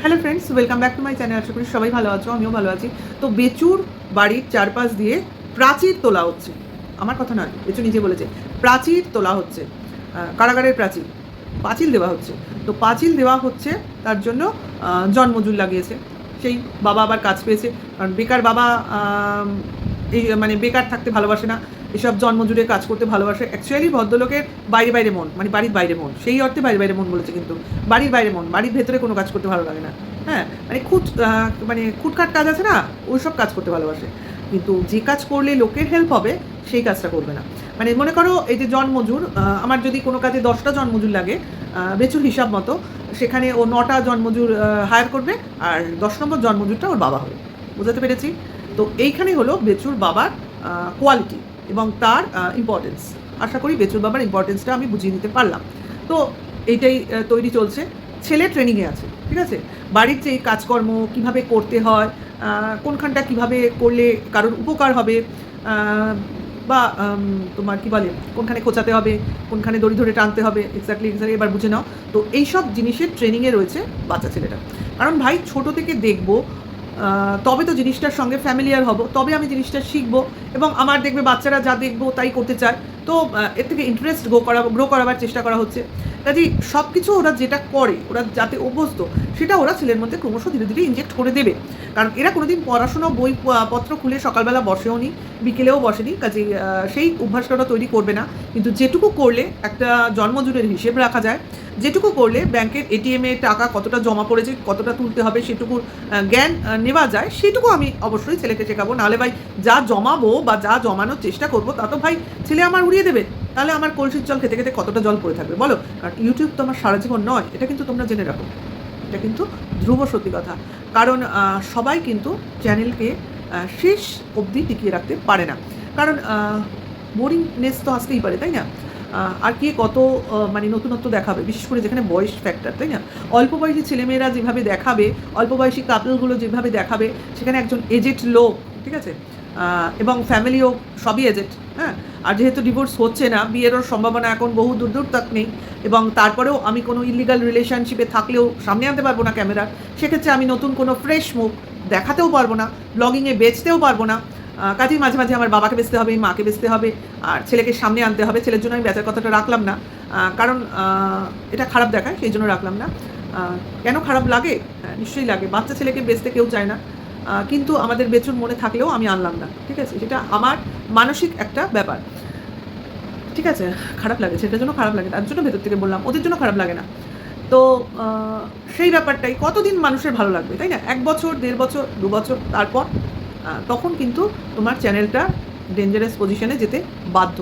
Hello friends, welcome back to my channel. আশা করি সবাই ভালো আছো, আমিও ভালো আছি। তো বেচুর বাড়ির চারপাশ দিয়ে প্রাচীর তোলা হচ্ছে। আমার কথা নয়, বেচু নিজে বলেছে প্রাচীর তোলা হচ্ছে। কারাগারের প্রাচীর, পাঁচিল দেওয়া হচ্ছে। তো পাঁচিল দেওয়া হচ্ছে, তার জন্য জন্মজুর লাগিয়েছে। সেই বাবা আবার কাজ পেয়েছে, কারণ বেকার বাবা এই মানে বেকার থাকতে ভালোবাসে না, এসব জন্মজুড়ে কাজ করতে ভালোবাসে। অ্যাকচুয়ালি ভদ্রলোকের বাইরে বাইরে মন, মানে বাড়ির বাইরে মন, সেই অর্থে বাইরে বাইরে মন বলেছে, কিন্তু বাড়ির বাইরে মন, বাড়ির ভেতরে কোনো কাজ করতে ভালো লাগে না। হ্যাঁ, মানে মানে খুটখাট কাজ আছে না, ওই সব কাজ করতে ভালোবাসে। কিন্তু যে কাজ করলে লোকের হেল্প হবে সেই কাজটা করবে না। মানে মনে করো এই যে জন্মজুর, আমার যদি কোনো কাজে 10টা জন্মজুর লাগে বেচুর হিসাব মতো, সেখানে ও 9টা জন্মজুর হায়ার করবে, আর 10 নম্বর জন্মজুরটা ওর বাবা হবে। বুঝাতে পেরেছি? তো এইখানে হলো বেচুর বাবার কোয়ালিটি এবং তার ইম্পর্টেন্স। আশা করি বেচুর বাবার ইম্পর্টেন্সটা আমি বুঝিয়ে দিতে পারলাম। তো এইটাই তৈরি চলছে। ছেলে ট্রেনিংয়ে আছে, ঠিক আছে। বাড়ির যে কাজকর্ম কীভাবে করতে হয়, কোনখানটা কিভাবে করলে কারোর উপকার হবে, বা তোমার কি বলে কোনখানে খোঁচাতে হবে, কোনখানে দড়ি ধরে টানতে হবে, এক্স্যাক্টলি এবার বুঝে নাও। তো এইসব জিনিসের ট্রেনিংয়ে রয়েছে বাচ্চা ছেলেটা। কারণ ভাই ছোটো থেকে দেখবো, তবে তো জিনিসটার সঙ্গে ফ্যামিলিয়ার হব, তবে আমি জিনিসটা শিখবো, এবং আমার দেখবে বাচ্চারা যা দেখবো তাই করতে চায়। তো এর থেকে ইন্টারেস্ট গ্রো করাবার চেষ্টা করা হচ্ছে। কাজেই সব কিছু ওরা যেটা করে, ওরা যাতে অভ্যস্ত, সেটা ওরা ছেলের মধ্যে ক্রমশ ধীরে ধীরে ইনজেক্ট করে দেবে। কারণ এরা কোনোদিন পড়াশোনা বই পত্র খুলে সকালবেলা বসেও নি, বিকেলেও বসেনি, কাজেই সেই অভ্যাসটা ওরা তৈরি করবে না। কিন্তু যেটুকু করলে একটা জন্মজুরের হিসেব রাখা যায়, যেটুকু করলে ব্যাংকের এটিএমে টাকা কতটা জমা পড়েছে, কতটা তুলতে হবে, সেটুকুর জ্ঞান নেওয়া যায়, সেটুকু আমি অবশ্যই ছেলেকে শেখাবো। নাহলে ভাই যা জমাবো বা যা জমানোর চেষ্টা করবো তা তো ভাই ছেলে আমার উড়িয়ে দেবে। তাহলে আমার কলসির জল খেতে খেতে কতটা জল পড়ে থাকবে বলো? কারণ ইউটিউব তো আমার সারা জীবন নয়, এটা কিন্তু তোমরা জেনে রাখো। এটা কিন্তু ধ্রুব সত্যি কথা। কারণ সবাই কিন্তু চ্যানেলকে শেষ অবধি টিকিয়ে রাখতে পারে না। কারণ বোরিংনেস তো আসতেই পারে, তাই না? আর কে কত মানে নতুনত্ব দেখাবে, বিশেষ করে যেখানে বয়স ফ্যাক্টর, তাই না? অল্প বয়সী ছেলেমেয়েরা যেভাবে দেখাবে, অল্প বয়সী কাপলগুলো যেভাবে দেখাবে, সেখানে একজন এজেড লোক, ঠিক আছে, এবং ফ্যামিলিও সবই এজেড। হ্যাঁ, আর যেহেতু ডিভোর্স হচ্ছে না, বিয়েরও সম্ভাবনা এখন বহু দূর দূর তক নেই, এবং তারপরেও আমি কোনো ইলিগাল রিলেশনশিপে থাকলেও সামনে আনতে পারবো না ক্যামেরার, সেক্ষেত্রে আমি নতুন কোনো ফ্রেশ মুখ দেখাতেও পারবো না, ব্লগিংয়ে বেচতেও পারবো না। কাজেই মাঝে মাঝে আমার বাবাকে বেচতে হবে, মাকে বেচতে হবে, আর ছেলেকে সামনে আনতে হবে। ছেলের জন্য আমি বেচার কথাটা রাখলাম না, কারণ এটা খারাপ দেখায়, সেই জন্য রাখলাম না। কেন খারাপ লাগে? হ্যাঁ, নিশ্চয়ই লাগে। বাচ্চা ছেলেকে বেচতে কেউ চায় না, কিন্তু আমাদের বেচুর মনে থাকলেও আমি আনলাম না, ঠিক আছে। সেটা আমার মানসিক একটা ব্যাপার, ঠিক আছে। খারাপ লাগে, সেটার জন্য খারাপ লাগে, তার জন্য ভেতর থেকে বললাম, ওদের জন্য খারাপ লাগে না। তো সেই ব্যাপারটাই কতদিন মানুষের ভালো লাগবে, তাই না? 1 বছর, 1.5 বছর, 2 বছর, তারপর তখন কিন্তু তোমার চ্যানেলটা ডেঞ্জারাস পজিশনে যেতে বাধ্য।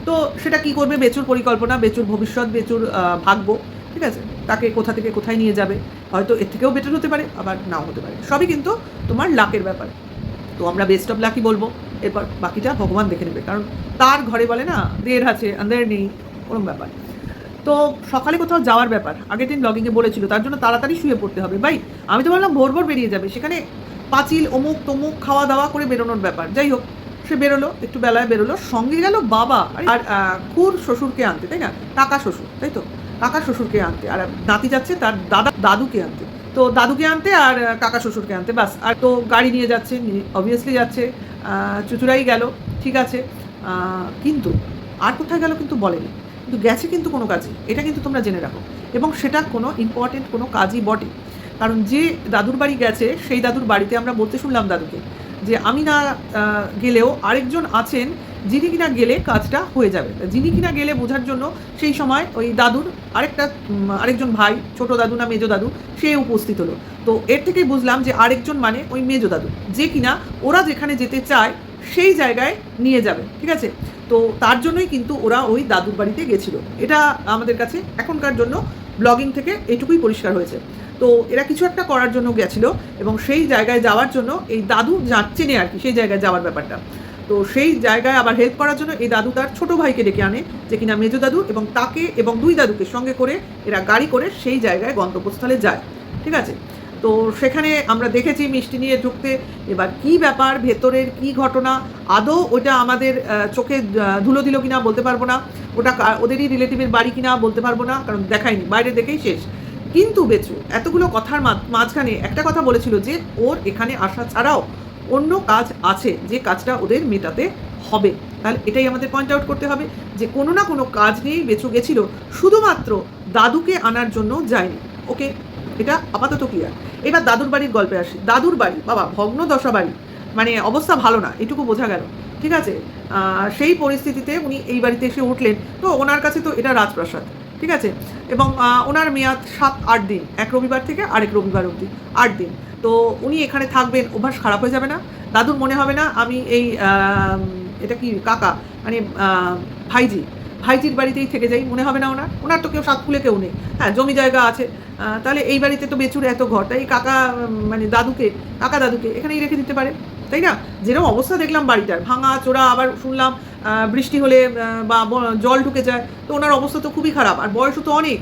তো সেটা কি করবে বেচুর পরিকল্পনা, বেচুর ভবিষ্যৎ, বেচুর ভাগ্য, ঠিক আছে। তাকে কোথা থেকে কোথায় নিয়ে যাবে, হয়তো এর থেকেও বেটার হতে পারে, আবার নাও হতে পারে। সবই কিন্তু তোমার লাকের ব্যাপার। তো আমরা বেস্ট অফ লাকই বলবো, এরপর বাকিটা ভগবান দেখে নেবে। কারণ তার ঘরে বলে না, দের আছে আন্দের নেই, ওরকম ব্যাপার। তো সকালে কোথাও যাওয়ার ব্যাপার, আগের দিন ব্লগিংয়ে বলেছিল, তার জন্য তাড়াতাড়ি শুয়ে পড়তে হবে। ভাই আমি তো বললাম ভোর ভোর বেরিয়ে যাবে, সেখানে পাঁচিল অমুক তমুক খাওয়া দাওয়া করে বেরোনোর ব্যাপার। যাই হোক, সে বেরোলো, একটু বেলায় বেরোলো, সঙ্গে গেল বাবা আর খুর শ্বশুরকে আনতে, তাই না? কাকা শ্বশুর, তাই তো, কাকা শ্বশুরকে আনতে, আর নাতি যাচ্ছে তার দাদুকে আনতে। তো দাদুকে আনতে আর কাকা শ্বশুরকে আনতে, বাস। আর তো গাড়ি নিয়ে যাচ্ছে, অবভিয়াসলি যাচ্ছে, চুচুড়াই গেল, ঠিক আছে। কিন্তু আর কোথায় গেল কিন্তু বলেনি, কিন্তু গেছে কিন্তু কোনো কাজে, এটা কিন্তু তোমরা জেনে রাখো। এবং সেটা কোনো ইম্পর্টেন্ট কোনো কাজই বটে। কারণ যে দাদুর বাড়ি গেছে, সেই দাদুর বাড়িতে আমরা বলতে শুনলাম দাদুকে যে আমি না গেলেও আরেকজন আছেন যিনি কিনা গেলে কাজটা হয়ে যাবে। যিনি কিনা গেলে বোঝার জন্য সেই সময় ওই দাদুর আরেকজন ভাই, ছোট দাদু না মেজো দাদু, সে উপস্থিত হলো। তো এর থেকেই বুঝলাম যে আরেকজন মানে ওই মেজো দাদু, যে কিনা ওরা যেখানে যেতে চায় সেই জায়গায় নিয়ে যাবে, ঠিক আছে। তো তার জন্যই কিন্তু ওরা ওই দাদুর বাড়িতে গেছিলো। এটা আমাদের কাছে এখনকার জন্য ব্লগিং থেকে এটুকুই পরিষ্কার হয়েছে। তো এরা কিছু একটা করার জন্য গেছিলো, এবং সেই জায়গায় যাওয়ার জন্য এই দাদু চেনে আর কি সেই জায়গায় যাওয়ার ব্যাপারটা। তো সেই জায়গায় আবার হেল্প করার জন্য এই দাদু তার ছোটো ভাইকে ডেকে আনে, যে কিনা মেজো দাদু, এবং তাকে এবং 2 দাদুকে সঙ্গে করে এরা গাড়ি করে সেই জায়গায় গন্তব্যস্থলে যায়, ঠিক আছে। তো সেখানে আমরা দেখেছি মিষ্টি নিয়ে ঢুকতে। এবার কি ব্যাপার, ভেতরের কি ঘটনা, আদৌ ওটা আমাদের চোখে ধুলো দিল কিনা বলতে পারবো না, ওটা ওদেরই রিলেটিভের বাড়ি কিনা বলতে পারবো না, কারণ দেখায়নি, বাইরে দেখেই শেষ। কিন্তু বেচু এতগুলো কথার মাঝখানে একটা কথা বলেছিল যে ওর এখানে আসা ছাড়াও অন্য কাজ আছে, যে কাজটা ওদের মেটাতে হবে। তাহলে এটাই আমাদের পয়েন্ট আউট করতে হবে যে কোনো না কোনো কাজ নিয়েই বেচু গেছিল, শুধুমাত্র দাদুকে আনার জন্য যায়নি। ওকে, এটা আপাতত ক্লিয়ার। এবার দাদুর বাড়ির গল্পে আসি। দাদুর বাড়ি, বাবা ভগ্ন দশা বাড়ি, মানে অবস্থা ভালো না, এটুকু বোঝা গেল। ঠিক আছে, সেই পরিস্থিতিতে উনি এই বাড়িতে এসে উঠলেন, তো ওনার কাছে তো এটা রাজপ্রাসাদ। ঠিক আছে, এবং ওনার মেয়াদ 7-8 দিন, এক রবিবার থেকে আরেক রবিবার অবধি 8 দিন। তো উনি এখানে থাকবেন, অভ্যাস খারাপ হয়ে যাবে না? দাদুর মনে হবে না আমি এই এটা কি কাকা, মানে ভাইজির বাড়িতেই থেকে যাই, মনে হবে না ওনার? ওনার তো কেউ সাতকুলে কেউ নেই, হ্যাঁ জমি জায়গা আছে, তাহলে এই বাড়িতে তো বেচুর এত ঘর, তাই কাকা মানে কাকা দাদুকে এখানেই রেখে দিতে পারে, তাই না? যেরকম অবস্থা দেখলাম বাড়িটার, ভাঙা চোরা, আবার শুনলাম বৃষ্টি হলে বা জল ঢুকে যায়, তো ওনার অবস্থা তো খুবই খারাপ, আর বয়সও তো অনেক,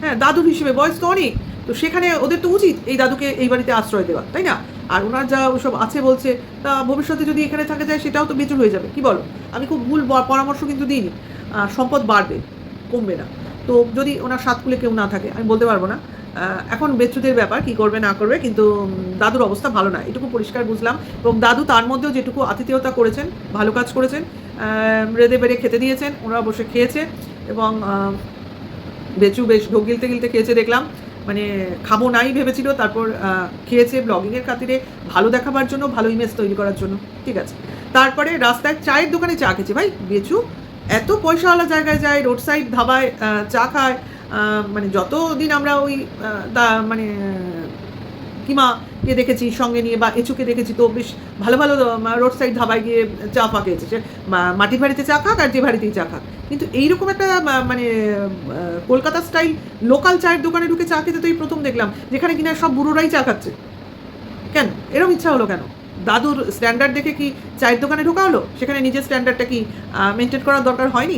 হ্যাঁ দাদুর হিসেবে বয়স তো অনেক, তো সেখানে ওদের তো উচিত এই দাদুকে এই বাড়িতে আশ্রয় দেওয়া, তাই না? আর ওনার যা ওসব আছে বলছে, তা ভবিষ্যতে যদি এখানে থাকা যায় সেটাও তো বেচুর হয়ে যাবে, কি বলো? আমি খুব ভুল পরামর্শ কিন্তু দিইনি। সম্পদ বাড়বে, কমবে না। তো যদি ওনার সাতকুলে কেউ না থাকে, আমি বলতে পারবো না। এখন বেচুদের ব্যাপার, কি করবে না করবে, কিন্তু দাদুর অবস্থা ভালো না, এটুকু পরিষ্কার বুঝলাম। এবং দাদু তার মধ্যেও যেটুকু আতিথেয়তা করেছেন, ভালো কাজ করেছেন, রেঁধে বেড়ে খেতে দিয়েছেন, ওনারা বসে খেয়েছে, এবং বেচু বেশ ঢোক গিলতে গিলতে খেয়েছে দেখলাম, মানে খাবো নাই ভেবেছিল, তারপর খেয়েছে ব্লগিংয়ের খাতিরে, ভালো দেখাবার জন্য, ভালো ইমেজ তৈরি করার জন্য। ঠিক আছে, তারপরে রাস্তায় চায়ের দোকানে চা খেয়েছে। ভাই বেচু এত পয়সাওয়ালা জায়গায় যায়, রোড সাইড ধাবায় চা খায়, মানে যতদিন আমরা ওই মানে কিমাকে দেখেছি সঙ্গে নিয়ে, বা এচুকে দেখেছি, তো বেশ ভালো ভালো রোড সাইড ধাবায় গিয়ে চা ফা খেয়েছে, সে মাটির বাড়িতে চা খাক আর যে বাড়িতেই চা খাক, কিন্তু এইরকম একটা মানে কলকাতা স্টাইল লোকাল চায়ের দোকানে ঢুকে চা খেতে তো এই প্রথম দেখলাম, যেখানে কিনা সব বুড়োরাই চা খাচ্ছে। কেন এরকম ইচ্ছা হলো কেন? দাদুর স্ট্যান্ডার্ড দেখে কি চায়ের দোকানে ঢোকা হলো? সেখানে নিজের স্ট্যান্ডার্ডটা কি মেনটেন করার দরকার হয়নি?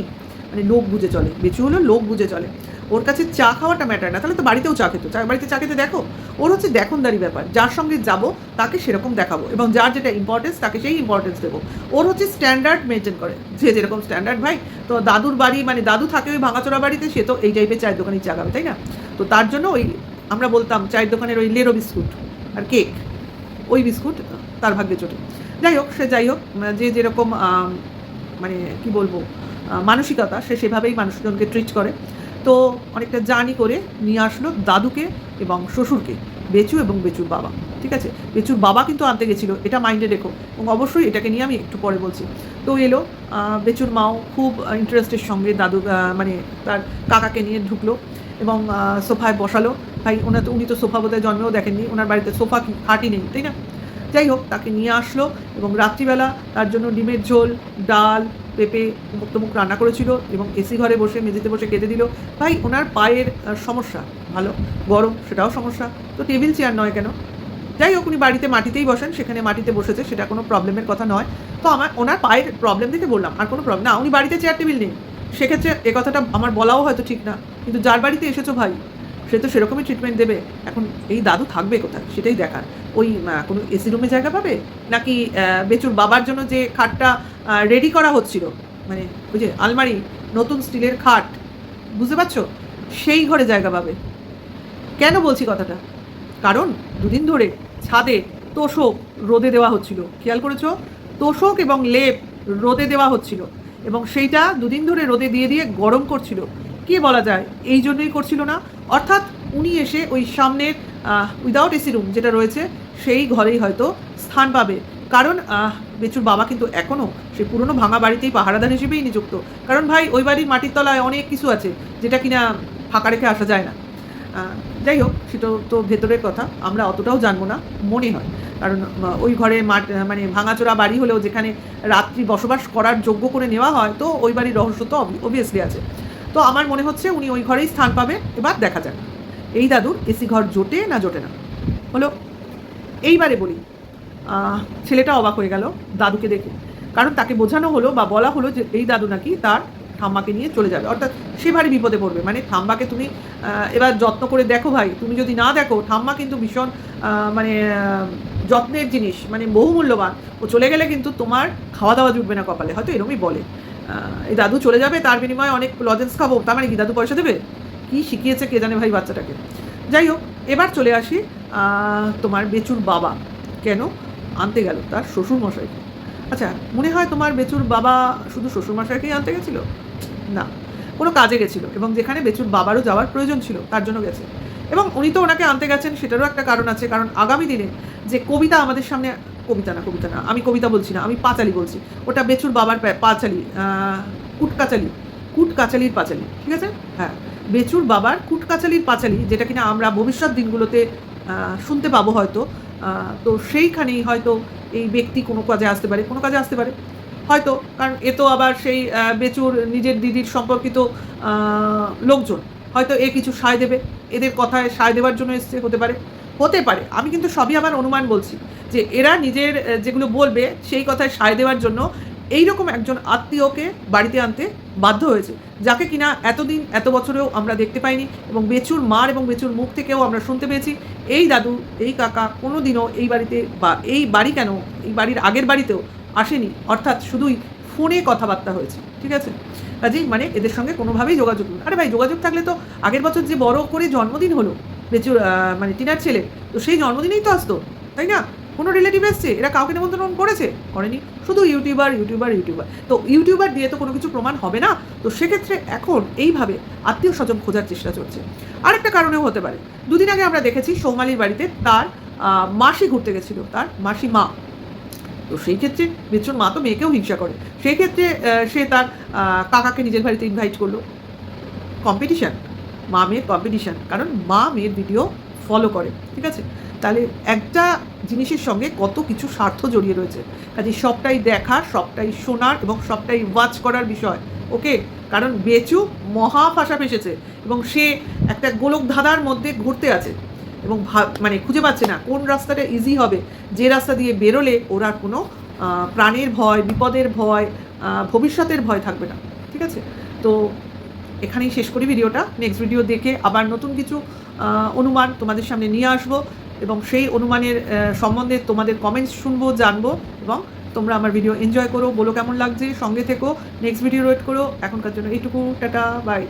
মানে লোক বুঝে চলে, বেচু হলো লোক বুঝে চলে, ওর কাছে চা খাওয়াটা ম্যাটার না। তাহলে তো বাড়িতেও চা খেতো, বাড়িতে চা খেতে দেখো, ওর হচ্ছে দেখনদারি ব্যাপার, যার সঙ্গে যাব তাকে সেরকম দেখাবো, এবং যার যেটা ইম্পর্টেন্স তাকে সেই ইম্পর্টেন্স দেবো। ওর হচ্ছে স্ট্যান্ডার্ড মেনটেন করে, যে যেরকম স্ট্যান্ডার্ড। ভাই তো দাদুর বাড়ি, মানে দাদু থাকে ওই ভাঙাচোরা বাড়িতে, সে তো এই টাইপের চায়ের দোকানেই চা খাবে, তাই না? তো তার জন্য ওই আমরা বলতাম চায়ের দোকানের ওই লেরো বিস্কুট আর কেক, ওই বিস্কুট তার ভাগ্যে চটে। যাই হোক, সে যাই হোক, যে যেরকম মানে কি বলবো মানসিকতা, সে সেভাবেই মানুষজনকে ট্রিট করে। তো অনেকটা জার্নি করে নিয়ে আসলো দাদুকে এবং শ্বশুরকে, বেচু এবং বেচুর বাবা। ঠিক আছে, বেচুর বাবা কিন্তু আনতে গেছিলো, এটা মাইন্ডে রেখো, এবং অবশ্যই এটাকে নিয়ে আমি একটু পরে বলছি। তো এলো, বেচুর মাও খুব ইন্টারেস্টের সঙ্গে দাদু মানে তার কাকাকে নিয়ে ঢুকলো এবং সোফায় বসালো। ভাই উনি তো সোফা বোধহয় জন্মেও দেখেননি, ওনার বাড়িতে সোফা কি খাটই নেই, তাই না? যাই হোক, তাকে নিয়ে আসলো এবং রাত্রিবেলা তার জন্য ডিমের ঝোল, ডাল, পেঁপে মুখ রান্না করেছিল, এবং এসি ঘরে বসে মেঝেতে বসে খেতে দিল। ভাই ওনার পায়ের সমস্যা, ভালো গরম সেটাও সমস্যা, তো টেবিল চেয়ার নয় কেন? যাই হোক, উনি বাড়িতে মাটিতেই বসেন, সেখানে মাটিতে বসেছে, সেটা কোনো প্রবলেমের কথা নয়। তো ওনার পায়ের প্রবলেম দেখে বললাম, আর কোনো প্রবলেম না, উনি বাড়িতে চেয়ার টেবিল নেই, সেক্ষেত্রে এ কথাটা আমার বলাও হয়তো ঠিক না, কিন্তু যার বাড়িতে এসেছো ভাই, সে তো সেরকমই ট্রিটমেন্ট দেবে। এখন এই দাদু থাকবে কোথায় সেটাই দেখার, ওই কোনো এসি রুমে জায়গা পাবে, নাকি বেচুর বাবার জন্য যে খাটটা রেডি করা হচ্ছিল, মানে ওই যে আলমারি, নতুন স্টিলের খাট, বুঝতে পারছো, সেই ঘরে জায়গা পাবে? কেন বলছি কথাটা? কারণ দুদিন ধরে ছাদে তোষক রোদে দেওয়া হচ্ছিল, খেয়াল করেছো? তোষক এবং লেপ রোদে দেওয়া হচ্ছিল, এবং সেইটা দুদিন ধরে রোদে দিয়ে দিয়ে গরম করছিল। কে বলা যায় এই জন্যই করছিল না, অর্থাৎ উনি এসে ওই সামনের উইদাউট এসি রুম যেটা রয়েছে সেই ঘরেই হয়তো স্থান পাবে। কারণ বেচুর বাবা কিন্তু এখনও সেই পুরনো ভাঙা বাড়িতেই পাহারাদার হিসেবেই নিযুক্ত, কারণ ভাই ওই বাড়ির মাটির তলায় অনেক কিছু আছে যেটা কিনা ফাঁকা রেখে আসা যায় না। যাই হোক, সেটা তো ভেতরের কথা, আমরা অতটাও জানবো না মনে হয়, কারণ ওই ঘরে মানে ভাঙাচোরা বাড়ি হলেও যেখানে রাত্রি বসবাস করার যোগ্য করে নেওয়া হয়, তো ওই বাড়ির রহস্য তো অবভিয়াসলি আছে। তো আমার মনে হচ্ছে উনি ওই ঘরেই স্থান পাবে। এবার দেখা যাক এই দাদুর এসি ঘর জোটে না জোটে না। হলো, এইবারে বলি, ছেলেটা অবাক হয়ে গেল দাদুকে দেখে, কারণ তাকে বোঝানো হলো বা বলা হলো যে এই দাদু নাকি তার ঠাম্মাকে নিয়ে চলে যাবে, অর্থাৎ সে ভারী বিপদে পড়বে। মানে ঠাম্মাকে তুমি এবার যত্ন করে দেখো ভাই, তুমি যদি না দেখো, ঠাম্মা কিন্তু ভীষণ মানে যত্নের জিনিস, মানে বহুমূল্যবান। ও চলে গেলে কিন্তু তোমার খাওয়া দাওয়া জুটবে না কপালে, হয়তো এরকমই বলে। এই দাদু চলে যাবে, তার বিনিময়ে অনেক লজেন্স খাবো, তার মানে কি দাদু পয়সা দেবে? কি শিখিয়েছে কে জানে ভাই বাচ্চাটাকে। যাই হোক, এবার চলে আসি তোমার বেচুর বাবা কেন আনতে গেল তার শ্বশুরমশাইকে। আচ্ছা, মনে হয় তোমার বেচুর বাবা শুধু শ্বশুরমশাইকেই আনতে গেছিলো? না, কোনো কাজে গেছিলো, এবং যেখানে বেচুর বাবারও যাওয়ার প্রয়োজন ছিল তার জন্য গেছে। এবং উনি তো ওনাকে আনতে গেছেন সেটারও একটা কারণ আছে, কারণ আগামী দিনে যে কবিতা আমাদের সামনে, কবিতা না, আমি কবিতা বলছি না, আমি পাঁচালি বলছি, ওটা বেচুর বাবার পাঁচালি, কুটকাচালির পাঁচালি, ঠিক আছে? হ্যাঁ, বেচুর বাবার কুটকাচালির পাঁচালি, যেটা কিনা আমরা ভবিষ্যৎ দিনগুলোতে শুনতে পাবো হয়তো। তো সেইখানেই হয়তো এই ব্যক্তি কোনো কাজে আসতে পারে হয়তো, কারণ এ তো আবার সেই বেচুর নিজের দিদির সম্পর্কিত লোকজন, হয়তো এ কিছু সায় দেবে, এদের কথায় সায় দেওয়ার জন্য এসছে, হতে পারে। আমি কিন্তু সবই আমার অনুমান বলছি, যে এরা নিজের যেগুলো বলবে সেই কথায় সায় দেওয়ার জন্য এইরকম একজন আত্মীয়কে বাড়িতে আনতে বাধ্য হয়েছে, যাকে কিনা এতদিন এত বছরেও আমরা দেখতে পাইনি, এবং বেচুর মার এবং বেচুর মুখ থেকেও আমরা শুনতে পেয়েছি এই দাদু, এই কাকা কোনো দিনও এই বাড়িতে, বা এই বাড়ি কেন, এই বাড়ির আগের বাড়িতেও আসেনি, অর্থাৎ শুধুই ফোনে কথাবার্তা হয়েছে, ঠিক আছে? কাজেই মানে এদের সঙ্গে কোনোভাবেই যোগাযোগ নেই। আরে ভাই, যোগাযোগ থাকলে তো আগের বছর যে বড় করে জন্মদিন হলো বেচুর মানে টিনার ছেলে, তো সেই জন্মদিনেই তো আসতো, তাই না? কোনো রিলেটিভ এসছে, এরা কাউকে নিমন্ত্রণ করেনি, শুধু ইউটিউবার। তো ইউটিউবার দিয়ে তো কোনো কিছু প্রমাণ হবে না, তো সেক্ষেত্রে এখন এইভাবে আত্মীয় স্বজন খোঁজার চেষ্টা চলছে। আরেকটা কারণেও হতে পারে, দুদিন আগে আমরা দেখেছি সৌমালির বাড়িতে তার মাসি ঘুরতে গেছিলো, তার মাসি মা। তো সেই ক্ষেত্রে বেচুর মা তো মেয়েকেও হিংসা করে, সেই ক্ষেত্রে সে তার কাকাকে নিজের বাড়িতে ইনভাইট করলো। কম্পিটিশান, মা মেয়ের কম্পিটিশান, কারণ মা মেয়ের ভিডিও ফলো করে, ঠিক আছে? তাহলে একটা জিনিসের সঙ্গে কত কিছু স্বার্থ জড়িয়ে রয়েছে, কাজে সবটাই দেখার, সবটাই শোনার এবং সবটাই ওয়াচ করার বিষয়, ওকে? কারণ বেচু মহা ফাঁসা ফেসেছে, এবং সে একটা গোলক ধাঁধার মধ্যে ঘুরতে আছে, এবং মানে খুঁজে পাচ্ছে না কোন রাস্তাটা ইজি হবে, যে রাস্তা দিয়ে বেরোলে ওর আর কোনো প্রাণের ভয়, বিপদের ভয়, ভবিষ্যতের ভয় থাকবে না, ঠিক আছে? তো এখানেই শেষ করি ভিডিওটা। নেক্সট ভিডিও দেখে আবার নতুন কিছু অনুমান তোমাদের সামনে নিয়ে আসবো, এবং সেই অনুমানের সম্বন্ধে তোমাদের কমেন্টস শুনবো, জানবো, এবং তোমরা আমার ভিডিও এনজয় করো, বলো কেমন লাগছে, সঙ্গে থেকো, নেক্সট ভিডিও ওয়েট করো। এখনকার জন্য এইটুকু, টাটা, বাই।